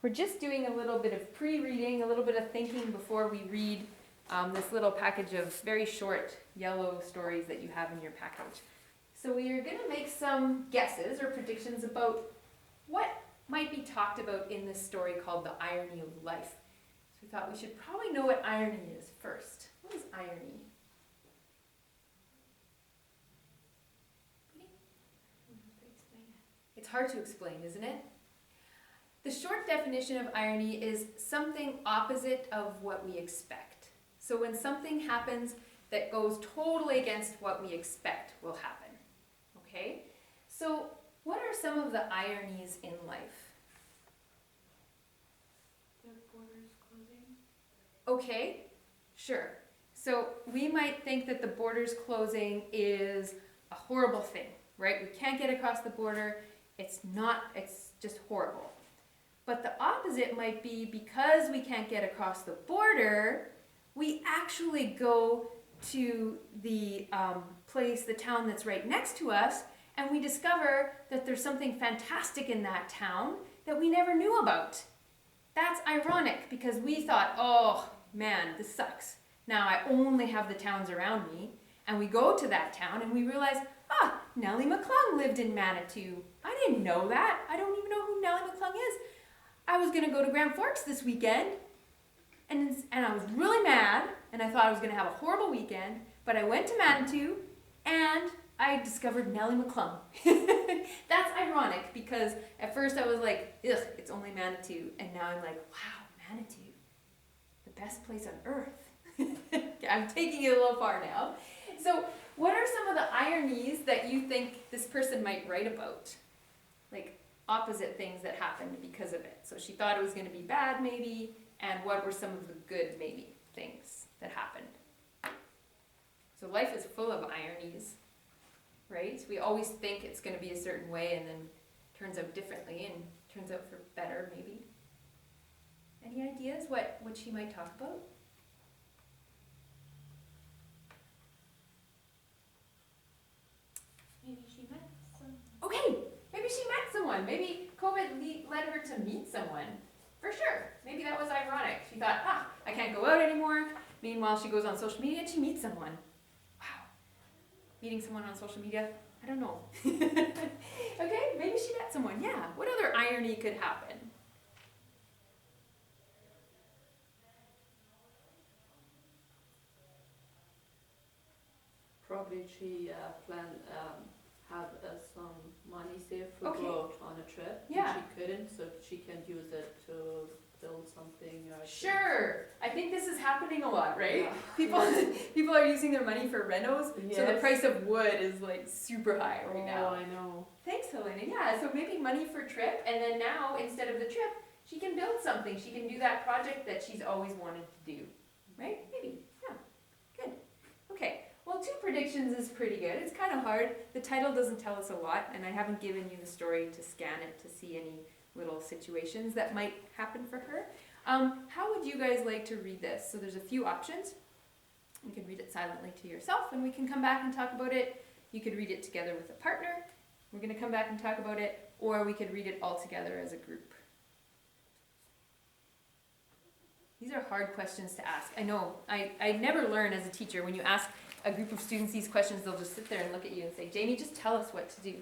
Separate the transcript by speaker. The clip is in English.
Speaker 1: we're just doing a little bit of pre-reading, a little bit of thinking before we read this little package of very short yellow stories that you have in your package. So we are going to make some guesses or predictions about what might be talked about in this story called The Irony of Life. So we thought we should probably know what irony is first. What is irony? It's hard to explain, isn't it? The short definition of irony is something opposite of what we expect. So when something happens that goes totally against what we expect will happen. Okay? So what are some of the ironies in life?
Speaker 2: The borders closing.
Speaker 1: Okay, sure. So we might think that the borders closing is a horrible thing, right? We can't get across the border. It's just horrible. But the opposite might be because we can't get across the border, we actually go to the the town that's right next to us, and we discover that there's something fantastic in that town that we never knew about. That's ironic because we thought, oh man, this sucks. Now I only have the towns around me, and we go to that town and we realize, Nellie McClung lived in Manitou. I didn't know that. I don't even know who Nellie McClung is. I was going to go to Grand Forks this weekend, and I was really mad, and I thought I was going to have a horrible weekend, but I went to Manitou, and I discovered Nellie McClung. That's ironic, because at first I was like, ugh, it's only Manitou, and now I'm like, wow, Manitou, the best place on earth. I'm taking it a little far now. So what are some of the ironies that you think this person might write about? Like opposite things that happened because of it. So she thought it was going to be bad maybe, and what were some of the good maybe things that happened? So life is full of ironies, right? We always think it's going to be a certain way and then it turns out differently and turns out for better maybe. Any ideas what she might talk about?
Speaker 2: Maybe she met someone.
Speaker 1: Okay, maybe she met someone. Maybe COVID led her to meet someone. For sure. Maybe that was ironic. She thought, I can't go out anymore. Meanwhile, she goes on social media and she meets someone. Wow. Meeting someone on social media? I don't know. Okay, maybe she met someone. Yeah. What other irony could happen?
Speaker 3: Probably she planned have some money saved for
Speaker 1: Okay.
Speaker 3: go out on a trip.
Speaker 1: Yeah.
Speaker 3: And she couldn't, so she can use it to build something.
Speaker 1: Sure. I think this is happening a lot, right?
Speaker 3: Yeah.
Speaker 1: People are using their money for renos, so the
Speaker 3: Yes.
Speaker 1: price of wood is like super high right now.
Speaker 3: Oh, I know.
Speaker 1: Thanks, Helena. Yeah, so maybe money for trip, and then now, instead of the trip, she can build something. She can do that project that she's always wanted to do. Right? Maybe. Yeah. Good. Okay. Well, 2 predictions is pretty good. It's kind of hard. The title doesn't tell us a lot, and I haven't given you the story to scan it to see any little situations that might happen for her. How would you guys like to read this? So there's a few options. You can read it silently to yourself, and we can come back and talk about it. You could read it together with a partner. We're going to come back and talk about it, or we could read it all together as a group. These are hard questions to ask. I know. I never learn as a teacher. When you ask a group of students these questions, they'll just sit there and look at you and say, Jamie, just tell us what to do.